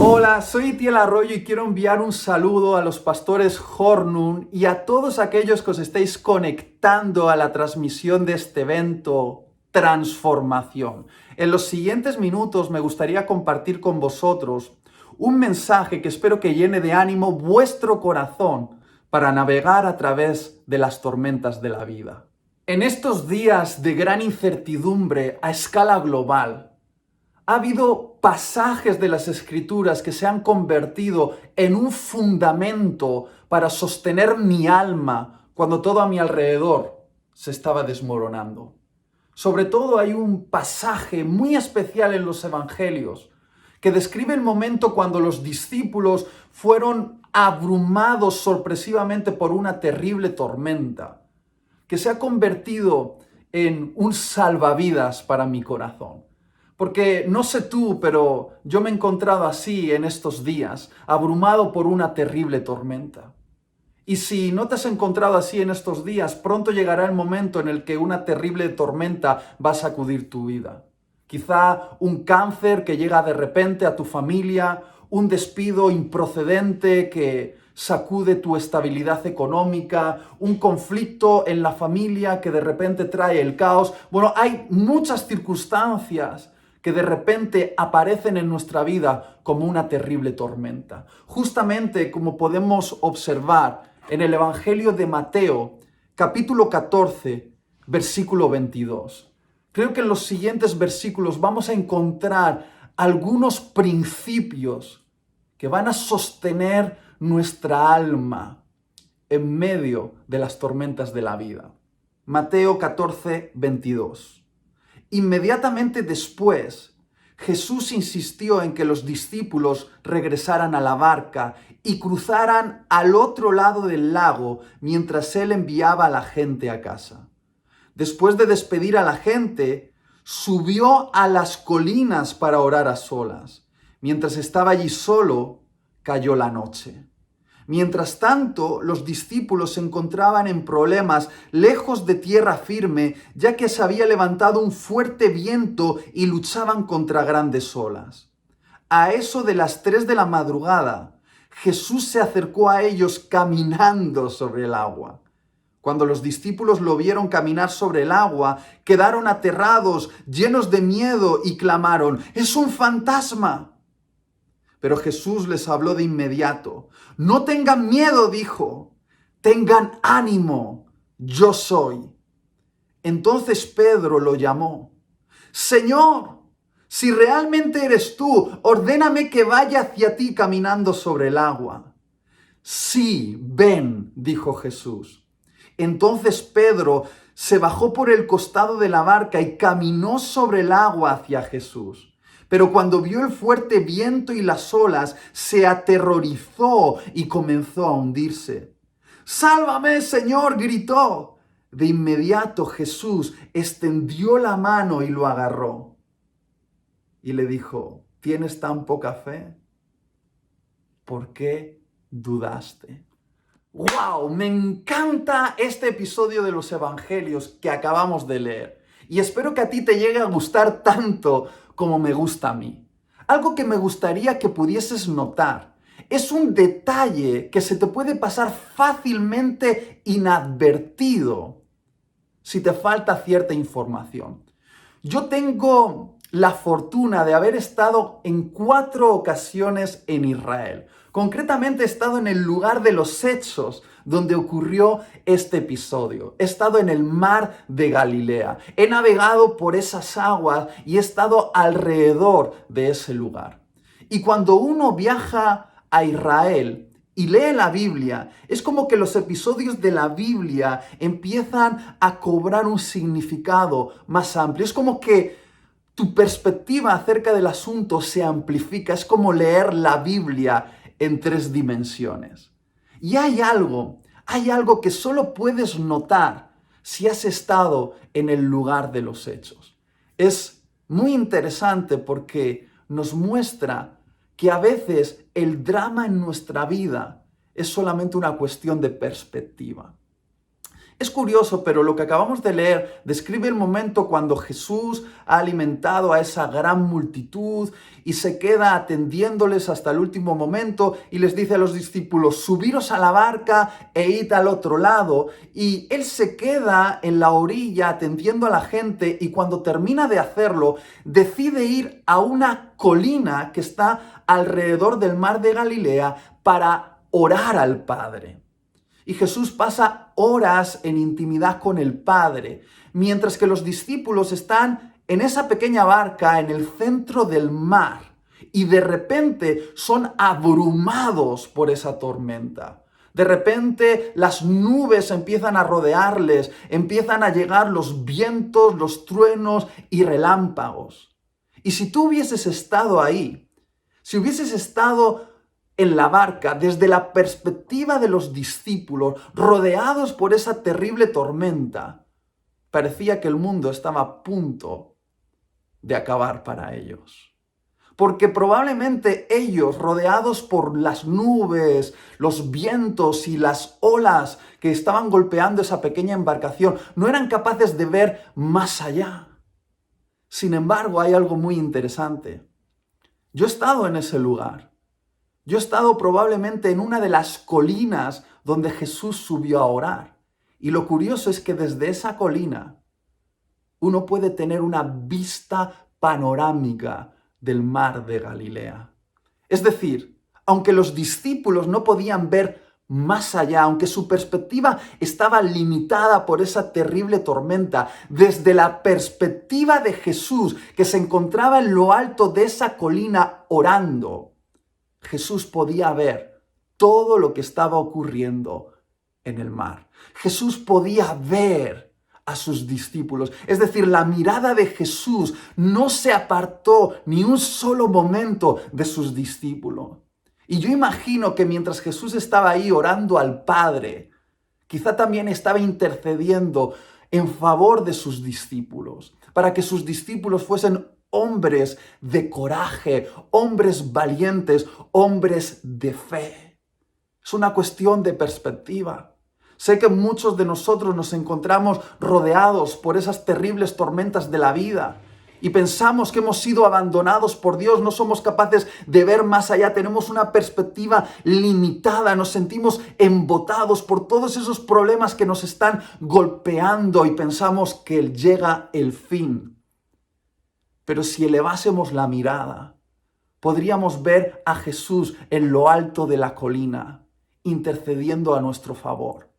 Hola, soy Itiel Arroyo y quiero enviar un saludo a los pastores Hornung y a todos aquellos que os estáis conectando a la transmisión de este evento Transformación. En los siguientes minutos me gustaría compartir con vosotros un mensaje que espero que llene de ánimo vuestro corazón para navegar a través de las tormentas de la vida. En estos días de gran incertidumbre a escala global, ha habido pasajes de las Escrituras que se han convertido en un fundamento para sostener mi alma cuando todo a mi alrededor se estaba desmoronando. Sobre todo hay un pasaje muy especial en los Evangelios que describe el momento cuando los discípulos fueron abrumados sorpresivamente por una terrible tormenta que se ha convertido en un salvavidas para mi corazón. Porque no sé tú, pero yo me he encontrado así en estos días, abrumado por una terrible tormenta. Y si no te has encontrado así en estos días, pronto llegará el momento en el que una terrible tormenta va a sacudir tu vida. Quizá un cáncer que llega de repente a tu familia, un despido improcedente que sacude tu estabilidad económica, un conflicto en la familia que de repente trae el caos. Bueno, hay muchas circunstancias que de repente aparecen en nuestra vida como una terrible tormenta. Justamente como podemos observar en el Evangelio de Mateo, capítulo 14, versículo 22. Creo que en los siguientes versículos vamos a encontrar algunos principios que van a sostener nuestra alma en medio de las tormentas de la vida. Mateo 14, 22. Inmediatamente después, Jesús insistió en que los discípulos regresaran a la barca y cruzaran al otro lado del lago mientras él enviaba a la gente a casa. Después de despedir a la gente, subió a las colinas para orar a solas. Mientras estaba allí solo, cayó la noche. Mientras tanto, los discípulos se encontraban en problemas lejos de tierra firme, ya que se había levantado un fuerte viento y luchaban contra grandes olas. A eso de las 3 de la madrugada, Jesús se acercó a ellos caminando sobre el agua. Cuando los discípulos lo vieron caminar sobre el agua, quedaron aterrados, llenos de miedo y clamaron: ¡Es un fantasma! Pero Jesús les habló de inmediato. No tengan miedo, dijo. Tengan ánimo. Yo soy. Entonces Pedro lo llamó. Señor, si realmente eres tú, ordéname que vaya hacia ti caminando sobre el agua. Sí, ven, dijo Jesús. Entonces Pedro se bajó por el costado de la barca y caminó sobre el agua hacia Jesús. Pero cuando vio el fuerte viento y las olas, se aterrorizó y comenzó a hundirse. ¡Sálvame, Señor!, gritó. De inmediato Jesús extendió la mano y lo agarró. Y le dijo: ¿tienes tan poca fe? ¿Por qué dudaste? ¡Wow! Me encanta este episodio de los Evangelios que acabamos de leer. Y espero que a ti te llegue a gustar tanto como me gusta a mí. Algo que me gustaría que pudieses notar es un detalle que se te puede pasar fácilmente inadvertido si te falta cierta información. Yo tengo la fortuna de haber estado en 4 ocasiones en Israel. Concretamente he estado en el lugar de los hechos donde ocurrió este episodio. He estado en el mar de Galilea. He navegado por esas aguas y he estado alrededor de ese lugar. Y cuando uno viaja a Israel y lee la Biblia, es como que los episodios de la Biblia empiezan a cobrar un significado más amplio. Es como que tu perspectiva acerca del asunto se amplifica. Es como leer la Biblia en 3 dimensiones. Y hay algo que solo puedes notar si has estado en el lugar de los hechos. Es muy interesante porque nos muestra que a veces el drama en nuestra vida es solamente una cuestión de perspectiva. Es curioso, pero lo que acabamos de leer describe el momento cuando Jesús ha alimentado a esa gran multitud y se queda atendiéndoles hasta el último momento y les dice a los discípulos, subiros a la barca e id al otro lado. Y él se queda en la orilla atendiendo a la gente y cuando termina de hacerlo, decide ir a una colina que está alrededor del mar de Galilea para orar al Padre. Y Jesús pasa horas en intimidad con el Padre, mientras que los discípulos están en esa pequeña barca en el centro del mar y de repente son abrumados por esa tormenta. De repente las nubes empiezan a rodearles, empiezan a llegar los vientos, los truenos y relámpagos. Y si tú hubieses estado ahí, si hubieses estado en la barca, desde la perspectiva de los discípulos, rodeados por esa terrible tormenta, parecía que el mundo estaba a punto de acabar para ellos. Porque probablemente ellos, rodeados por las nubes, los vientos y las olas que estaban golpeando esa pequeña embarcación, no eran capaces de ver más allá. Sin embargo, hay algo muy interesante. Yo he estado en ese lugar. Yo he estado probablemente en una de las colinas donde Jesús subió a orar. Y lo curioso es que desde esa colina uno puede tener una vista panorámica del mar de Galilea. Es decir, aunque los discípulos no podían ver más allá, aunque su perspectiva estaba limitada por esa terrible tormenta, desde la perspectiva de Jesús, que se encontraba en lo alto de esa colina orando, Jesús podía ver todo lo que estaba ocurriendo en el mar. Jesús podía ver a sus discípulos. Es decir, la mirada de Jesús no se apartó ni un solo momento de sus discípulos. Y yo imagino que mientras Jesús estaba ahí orando al Padre, quizá también estaba intercediendo en favor de sus discípulos, para que sus discípulos fuesen hombres de coraje, hombres valientes, hombres de fe. Es una cuestión de perspectiva. Sé que muchos de nosotros nos encontramos rodeados por esas terribles tormentas de la vida y pensamos que hemos sido abandonados por Dios, no somos capaces de ver más allá, tenemos una perspectiva limitada, nos sentimos embotados por todos esos problemas que nos están golpeando y pensamos que llega el fin. Pero si elevásemos la mirada, podríamos ver a Jesús en lo alto de la colina, intercediendo a nuestro favor.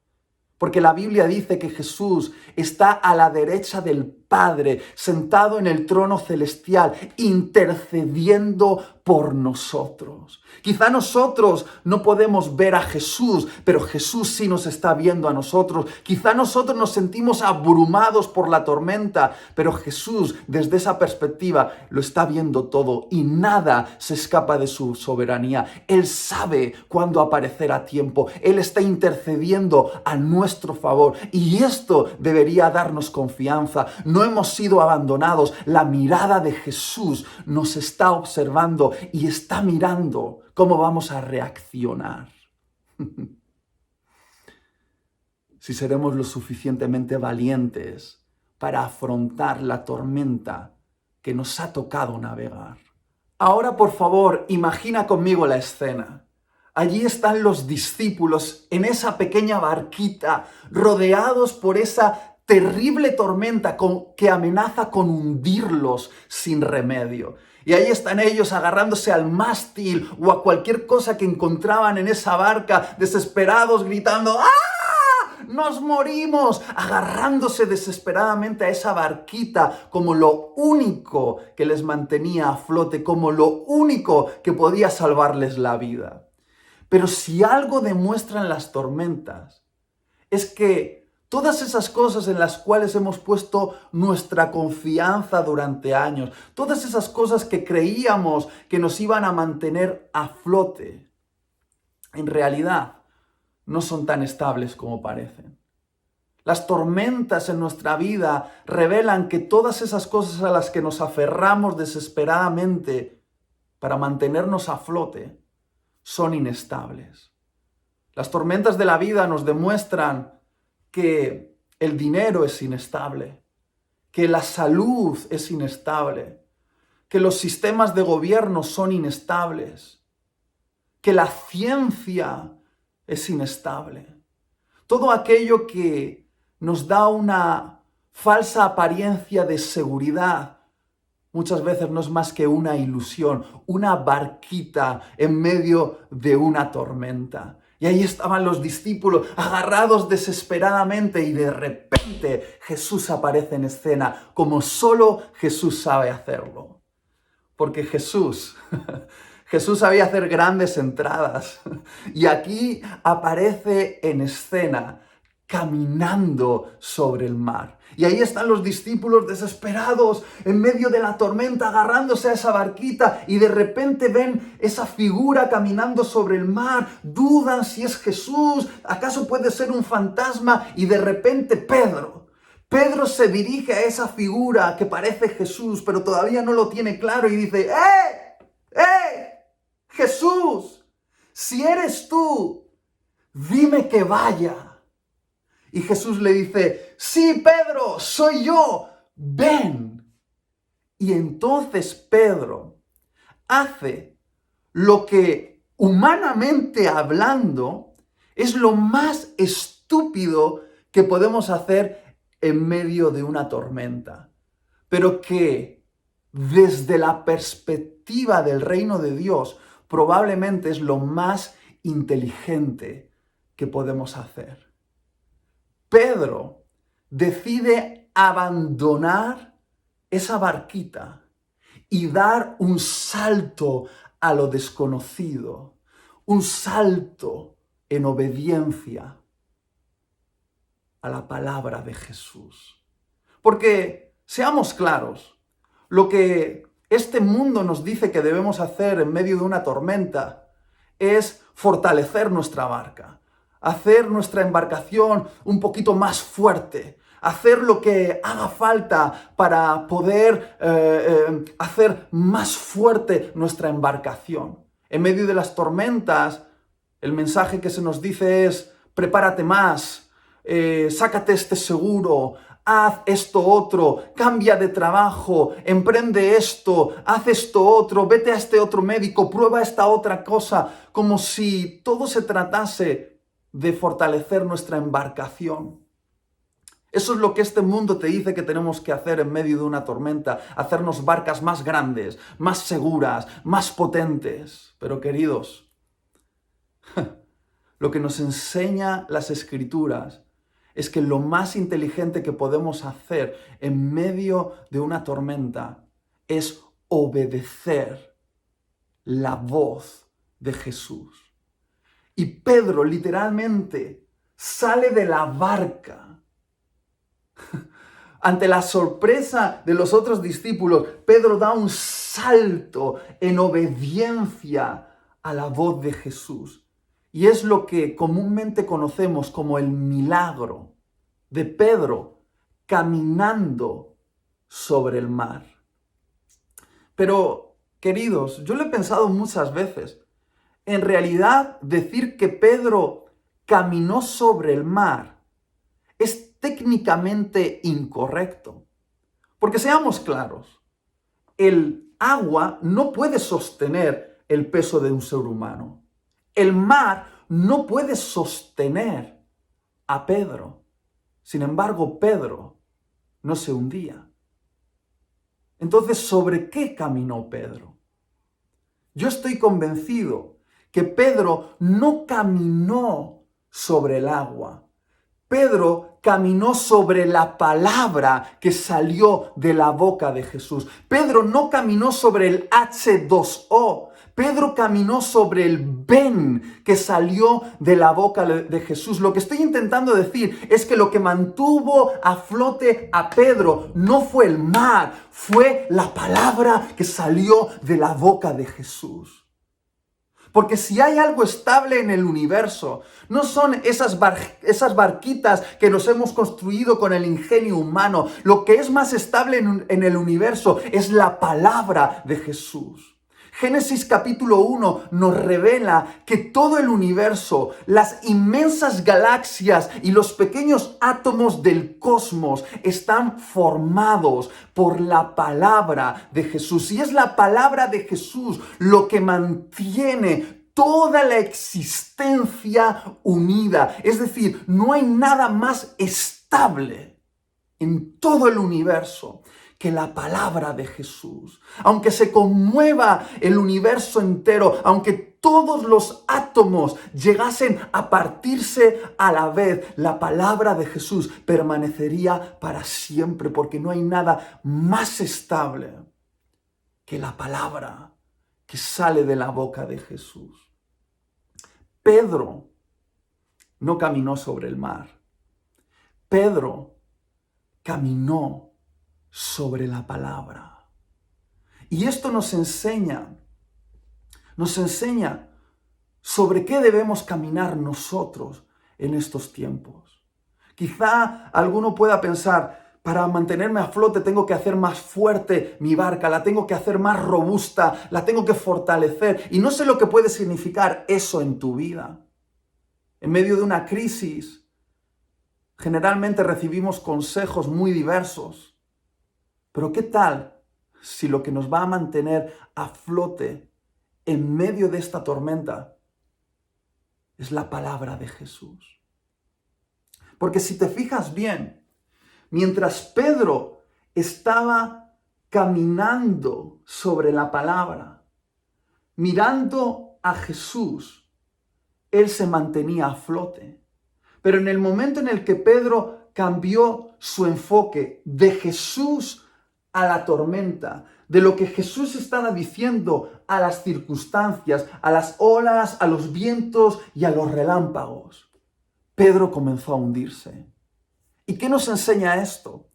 Porque la Biblia dice que Jesús está a la derecha del Padre, sentado en el trono celestial, intercediendo por nosotros. Quizá nosotros no podemos ver a Jesús, pero Jesús sí nos está viendo a nosotros. Quizá nosotros nos sentimos abrumados por la tormenta, pero Jesús desde esa perspectiva lo está viendo todo y nada se escapa de su soberanía. Él sabe cuándo aparecer a tiempo. Él está intercediendo a nuestro favor y esto debería darnos confianza. No hemos sido abandonados. La mirada de Jesús nos está observando y está mirando cómo vamos a reaccionar. Si seremos lo suficientemente valientes para afrontar la tormenta que nos ha tocado navegar. Ahora, por favor, imagina conmigo la escena. Allí están los discípulos en esa pequeña barquita, rodeados por esa terrible tormenta que amenaza con hundirlos sin remedio. Y ahí están ellos agarrándose al mástil o a cualquier cosa que encontraban en esa barca, desesperados, gritando ¡ah! ¡Nos morimos! Agarrándose desesperadamente a esa barquita como lo único que les mantenía a flote, como lo único que podía salvarles la vida. Pero si algo demuestran las tormentas, es que todas esas cosas en las cuales hemos puesto nuestra confianza durante años, todas esas cosas que creíamos que nos iban a mantener a flote, en realidad no son tan estables como parecen. Las tormentas en nuestra vida revelan que todas esas cosas a las que nos aferramos desesperadamente para mantenernos a flote son inestables. Las tormentas de la vida nos demuestran que el dinero es inestable, que la salud es inestable, que los sistemas de gobierno son inestables, que la ciencia es inestable. Todo aquello que nos da una falsa apariencia de seguridad muchas veces no es más que una ilusión, una barquita en medio de una tormenta. Y ahí estaban los discípulos agarrados desesperadamente y de repente Jesús aparece en escena como solo Jesús sabe hacerlo. Porque Jesús sabía hacer grandes entradas y aquí aparece en escena caminando sobre el mar. Y ahí están los discípulos desesperados en medio de la tormenta agarrándose a esa barquita y de repente ven esa figura caminando sobre el mar, dudan si es Jesús, acaso puede ser un fantasma y de repente Pedro se dirige a esa figura que parece Jesús, pero todavía no lo tiene claro y dice, Jesús, si eres tú, dime que vaya. Y Jesús le dice, sí, Pedro, soy yo, ven. Y entonces Pedro hace lo que humanamente hablando es lo más estúpido que podemos hacer en medio de una tormenta, pero que desde la perspectiva del reino de Dios probablemente es lo más inteligente que podemos hacer. Pedro decide abandonar esa barquita y dar un salto a lo desconocido, un salto en obediencia a la palabra de Jesús. Porque, seamos claros, lo que este mundo nos dice que debemos hacer en medio de una tormenta es fortalecer nuestra barca, hacer nuestra embarcación un poquito más fuerte, hacer lo que haga falta para poder hacer más fuerte nuestra embarcación. En medio de las tormentas, el mensaje que se nos dice es, prepárate más, sácate este seguro, haz esto otro, cambia de trabajo, emprende esto, haz esto otro, vete a este otro médico, prueba esta otra cosa, como si todo se tratase de fortalecer nuestra embarcación. Eso es lo que este mundo te dice que tenemos que hacer en medio de una tormenta, hacernos barcas más grandes, más seguras, más potentes. Pero queridos, lo que nos enseña las Escrituras es que lo más inteligente que podemos hacer en medio de una tormenta es obedecer la voz de Jesús. Y Pedro literalmente sale de la barca. Ante la sorpresa de los otros discípulos, Pedro da un salto en obediencia a la voz de Jesús. Y es lo que comúnmente conocemos como el milagro de Pedro caminando sobre el mar. Pero, queridos, yo lo he pensado muchas veces. En realidad, decir que Pedro caminó sobre el mar es técnicamente incorrecto. Porque seamos claros, el agua no puede sostener el peso de un ser humano. El mar no puede sostener a Pedro. Sin embargo, Pedro no se hundía. Entonces, ¿sobre qué caminó Pedro? Yo estoy convencido que Pedro no caminó sobre el agua. Pedro caminó sobre la palabra que salió de la boca de Jesús. Pedro no caminó sobre el H2O. Pedro caminó sobre el ven que salió de la boca de Jesús. Lo que estoy intentando decir es que lo que mantuvo a flote a Pedro no fue el mar, fue la palabra que salió de la boca de Jesús. Porque si hay algo estable en el universo, no son esas barquitas que nos hemos construido con el ingenio humano. Lo que es más estable en el universo es la palabra de Jesús. Génesis capítulo 1 nos revela que todo el universo, las inmensas galaxias y los pequeños átomos del cosmos están formados por la palabra de Jesús. Y es la palabra de Jesús lo que mantiene toda la existencia unida. Es decir, no hay nada más estable en todo el universo que la palabra de Jesús. Aunque se conmueva el universo entero, aunque todos los átomos llegasen a partirse a la vez, la palabra de Jesús permanecería para siempre, porque no hay nada más estable que la palabra que sale de la boca de Jesús. Pedro no caminó sobre el mar. Pedro caminó sobre la palabra. Y esto nos enseña sobre qué debemos caminar nosotros en estos tiempos. Quizá alguno pueda pensar, para mantenerme a flote tengo que hacer más fuerte mi barca, la tengo que hacer más robusta, la tengo que fortalecer. Y no sé lo que puede significar eso en tu vida. En medio de una crisis, generalmente recibimos consejos muy diversos. Pero ¿qué tal si lo que nos va a mantener a flote en medio de esta tormenta es la palabra de Jesús? Porque si te fijas bien, mientras Pedro estaba caminando sobre la palabra, mirando a Jesús, él se mantenía a flote. Pero en el momento en el que Pedro cambió su enfoque de Jesús a la tormenta, de lo que Jesús estaba diciendo a las circunstancias, a las olas, a los vientos y a los relámpagos, Pedro comenzó a hundirse. ¿Y qué nos enseña esto?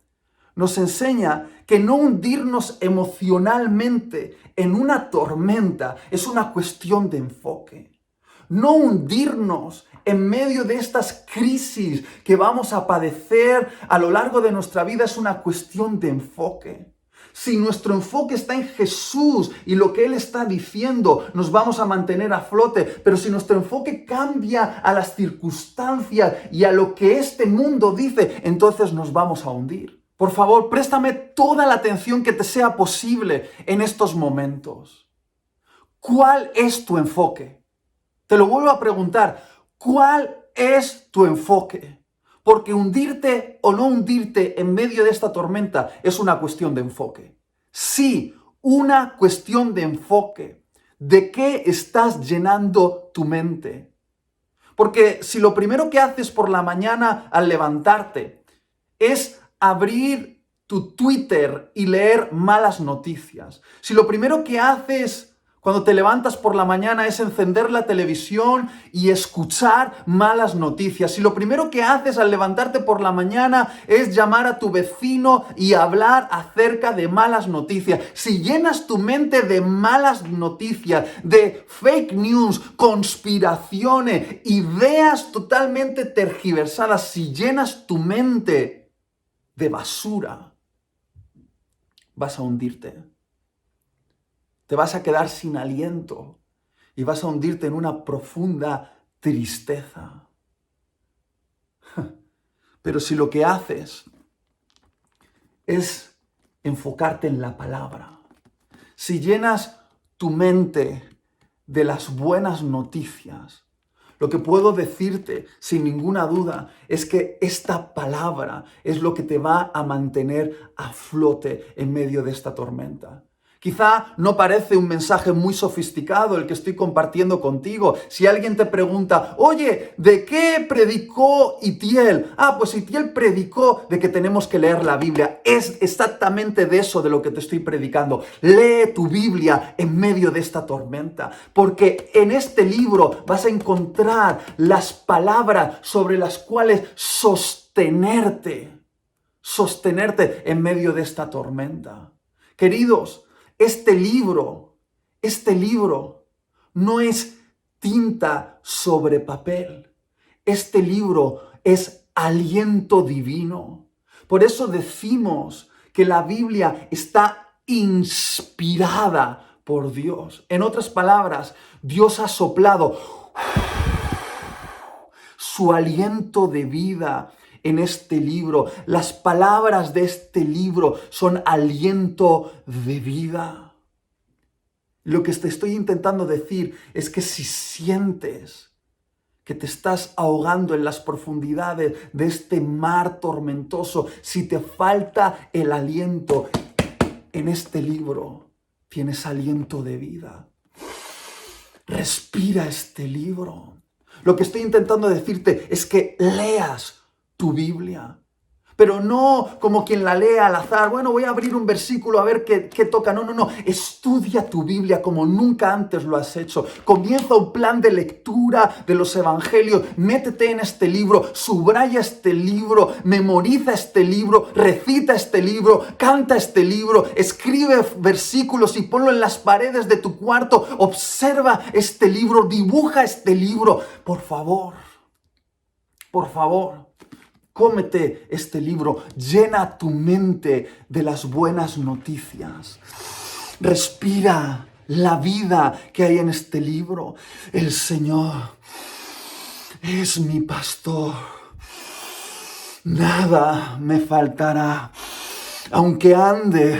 Nos enseña que no hundirnos emocionalmente en una tormenta es una cuestión de enfoque. No hundirnos en medio de estas crisis que vamos a padecer a lo largo de nuestra vida es una cuestión de enfoque. Si nuestro enfoque está en Jesús y lo que Él está diciendo, nos vamos a mantener a flote. Pero si nuestro enfoque cambia a las circunstancias y a lo que este mundo dice, entonces nos vamos a hundir. Por favor, préstame toda la atención que te sea posible en estos momentos. ¿Cuál es tu enfoque? Te lo vuelvo a preguntar, ¿cuál es tu enfoque? Porque hundirte o no hundirte en medio de esta tormenta es una cuestión de enfoque. Sí, una cuestión de enfoque. ¿De qué estás llenando tu mente? Porque si lo primero que haces por la mañana al levantarte es abrir tu Twitter y leer malas noticias, si lo primero que haces cuando te levantas por la mañana es encender la televisión y escuchar malas noticias, si lo primero que haces al levantarte por la mañana es llamar a tu vecino y hablar acerca de malas noticias, si llenas tu mente de malas noticias, de fake news, conspiraciones, ideas totalmente tergiversadas, si llenas tu mente de basura, vas a hundirte. Te vas a quedar sin aliento y vas a hundirte en una profunda tristeza. Pero si lo que haces es enfocarte en la palabra, si llenas tu mente de las buenas noticias, lo que puedo decirte sin ninguna duda es que esta palabra es lo que te va a mantener a flote en medio de esta tormenta. Quizá no parece un mensaje muy sofisticado el que estoy compartiendo contigo. Si alguien te pregunta, oye, ¿de qué predicó Itiel? Pues Itiel predicó de que tenemos que leer la Biblia. Es exactamente de eso de lo que te estoy predicando. Lee tu Biblia en medio de esta tormenta, porque en este libro vas a encontrar las palabras sobre las cuales sostenerte en medio de esta tormenta. Queridos, este libro no es tinta sobre papel. Este libro es aliento divino. Por eso decimos que la Biblia está inspirada por Dios. En otras palabras, Dios ha soplado su aliento de vida en este libro. Las palabras de este libro son aliento de vida. Lo que te estoy intentando decir es que si sientes que te estás ahogando en las profundidades de este mar tormentoso, si te falta el aliento, en este libro tienes aliento de vida. Respira este libro. Lo que estoy intentando decirte es que leas tu Biblia. Pero no como quien la lee al azar. Bueno, voy a abrir un versículo a ver qué toca. No. Estudia tu Biblia como nunca antes lo has hecho. Comienza un plan de lectura de los evangelios. Métete en este libro. Subraya este libro. Memoriza este libro. Recita este libro. Canta este libro. Escribe versículos y ponlo en las paredes de tu cuarto. Observa este libro. Dibuja este libro. Por favor. Por favor. Cómete este libro, llena tu mente de las buenas noticias. Respira la vida que hay en este libro. El Señor es mi pastor. Nada me faltará. Aunque ande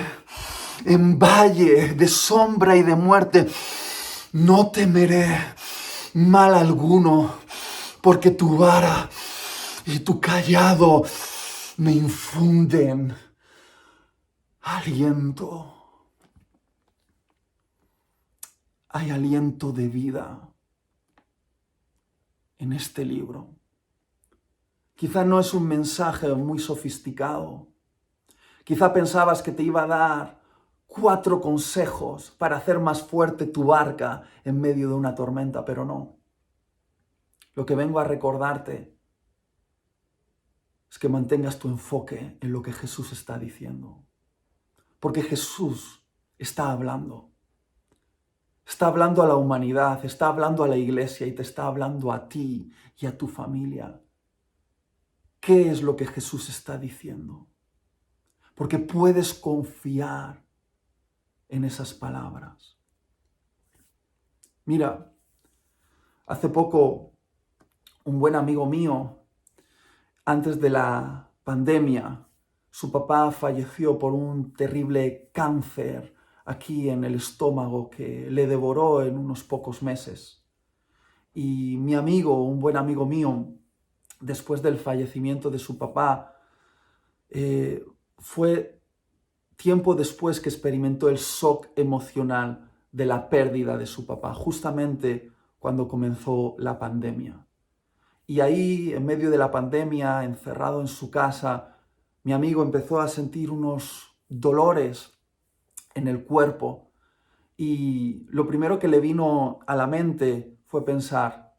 en valle de sombra y de muerte, no temeré mal alguno, porque tu vara y tu callado me infunden aliento. Hay aliento de vida en este libro. Quizá no es un mensaje muy sofisticado. Quizá pensabas que te iba a dar 4 consejos para hacer más fuerte tu barca en medio de una tormenta, pero no. Lo que vengo a recordarte es que mantengas tu enfoque en lo que Jesús está diciendo. Porque Jesús está hablando. Está hablando a la humanidad, está hablando a la iglesia y te está hablando a ti y a tu familia. ¿Qué es lo que Jesús está diciendo? Porque puedes confiar en esas palabras. Mira, hace poco un buen amigo mío, antes de la pandemia, su papá falleció por un terrible cáncer aquí en el estómago que le devoró en unos pocos meses. Y mi amigo, un buen amigo mío, después del fallecimiento de su papá, fue tiempo después que experimentó el shock emocional de la pérdida de su papá, justamente cuando comenzó la pandemia. Y ahí, en medio de la pandemia, encerrado en su casa, mi amigo empezó a sentir unos dolores en el cuerpo. Y lo primero que le vino a la mente fue pensar,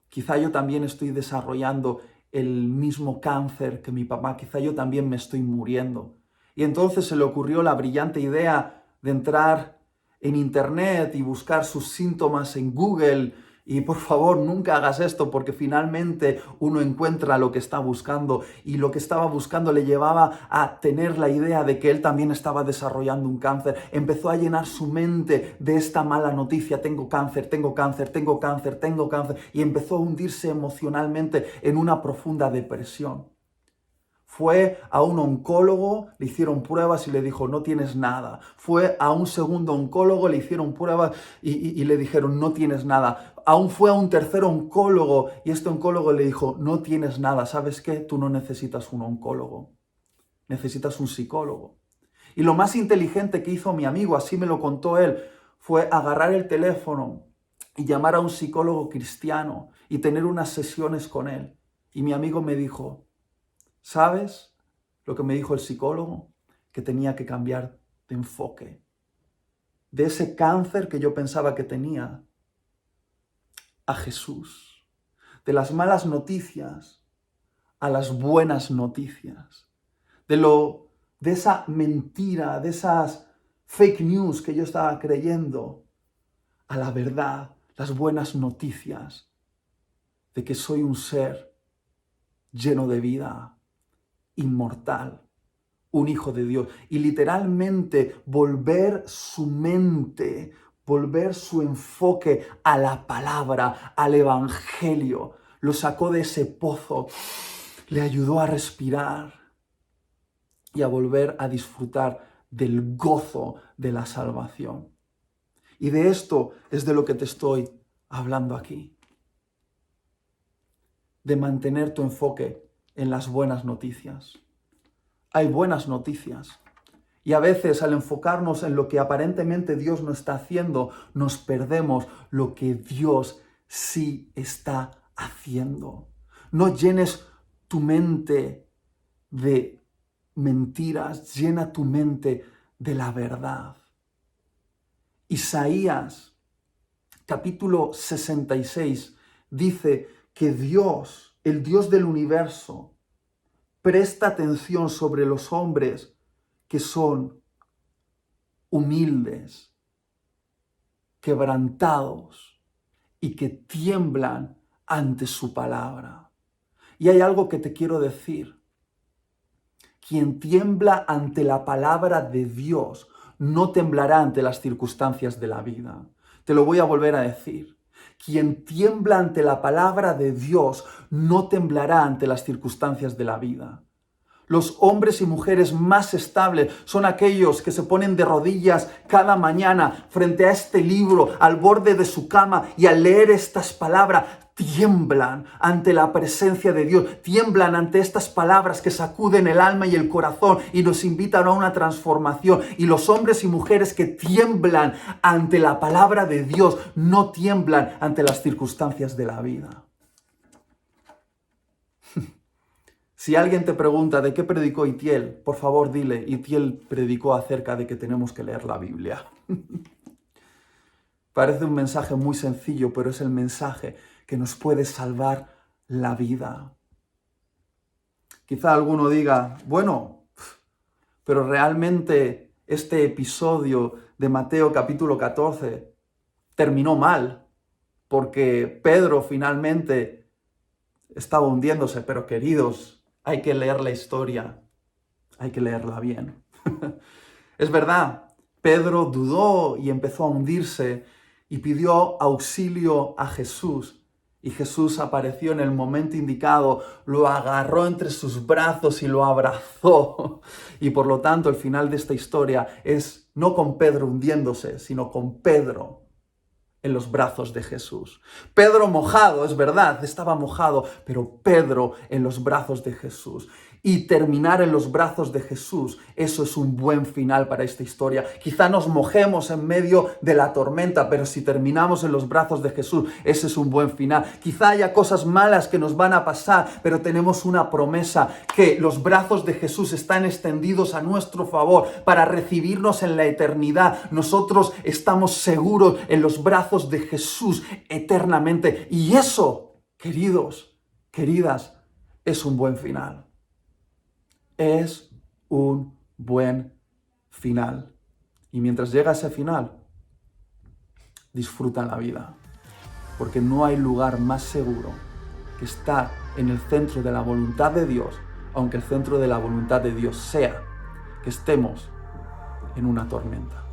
quizá yo también estoy desarrollando el mismo cáncer que mi papá, quizá yo también me estoy muriendo. Y entonces se le ocurrió la brillante idea de entrar en internet y buscar sus síntomas en Google. Y por favor, nunca hagas esto porque finalmente uno encuentra lo que está buscando y lo que estaba buscando le llevaba a tener la idea de que él también estaba desarrollando un cáncer. Empezó a llenar su mente de esta mala noticia, tengo cáncer, tengo cáncer, tengo cáncer, tengo cáncer, y empezó a hundirse emocionalmente en una profunda depresión. Fue a un oncólogo, le hicieron pruebas y le dijo, no tienes nada. Fue a un segundo oncólogo, le hicieron pruebas y le dijeron, no tienes nada. Aún fue a un tercer oncólogo y este oncólogo le dijo, no tienes nada. ¿Sabes qué? Tú no necesitas un oncólogo, necesitas un psicólogo. Y lo más inteligente que hizo mi amigo, así me lo contó él, fue agarrar el teléfono y llamar a un psicólogo cristiano y tener unas sesiones con él. Y mi amigo me dijo, ¿sabes lo que me dijo el psicólogo? Que tenía que cambiar de enfoque. De ese cáncer que yo pensaba que tenía, a Jesús. De las malas noticias a las buenas noticias. De esa mentira, de esas fake news que yo estaba creyendo, a la verdad, las buenas noticias de que soy un ser lleno de vida, inmortal, un hijo de Dios. Y literalmente volver su mente, volver su enfoque a la palabra, al evangelio. Lo sacó de ese pozo, le ayudó a respirar y a volver a disfrutar del gozo de la salvación. Y de esto es de lo que te estoy hablando aquí. De mantener tu enfoque en las buenas noticias. Hay buenas noticias. Y a veces al enfocarnos en lo que aparentemente Dios no está haciendo, nos perdemos lo que Dios sí está haciendo. No llenes tu mente de mentiras, llena tu mente de la verdad. Isaías, capítulo 66, dice que Dios, el Dios del universo, presta atención sobre los hombres que son humildes, quebrantados y que tiemblan ante su palabra. Y hay algo que te quiero decir. Quien tiembla ante la palabra de Dios no temblará ante las circunstancias de la vida. Te lo voy a volver a decir. Quien tiembla ante la palabra de Dios no temblará ante las circunstancias de la vida. Los hombres y mujeres más estables son aquellos que se ponen de rodillas cada mañana frente a este libro, al borde de su cama, y al leer estas palabras tiemblan ante la presencia de Dios, tiemblan ante estas palabras que sacuden el alma y el corazón y nos invitan a una transformación. Y los hombres y mujeres que tiemblan ante la palabra de Dios no tiemblan ante las circunstancias de la vida. Si alguien te pregunta de qué predicó Itiel, por favor dile, Itiel predicó acerca de que tenemos que leer la Biblia. Parece un mensaje muy sencillo, pero es el mensaje que nos puede salvar la vida. Quizá alguno diga, bueno, pero realmente este episodio de Mateo capítulo 14 terminó mal, porque Pedro finalmente estaba hundiéndose, pero queridos, hay que leer la historia, hay que leerla bien. Es verdad, Pedro dudó y empezó a hundirse y pidió auxilio a Jesús. Y Jesús apareció en el momento indicado, lo agarró entre sus brazos y lo abrazó. Y por lo tanto, el final de esta historia es no con Pedro hundiéndose, sino con Pedro en los brazos de Jesús. Pedro mojado, es verdad, estaba mojado, pero Pedro en los brazos de Jesús. Y terminar en los brazos de Jesús, eso es un buen final para esta historia. Quizá nos mojemos en medio de la tormenta, pero si terminamos en los brazos de Jesús, ese es un buen final. Quizá haya cosas malas que nos van a pasar, pero tenemos una promesa, que los brazos de Jesús están extendidos a nuestro favor para recibirnos en la eternidad. Nosotros estamos seguros en los brazos de Jesús eternamente. Y eso, queridos, queridas, es un buen final. Es un buen final. Y mientras llega ese final, disfrutan la vida. Porque no hay lugar más seguro que estar en el centro de la voluntad de Dios, aunque el centro de la voluntad de Dios sea que estemos en una tormenta.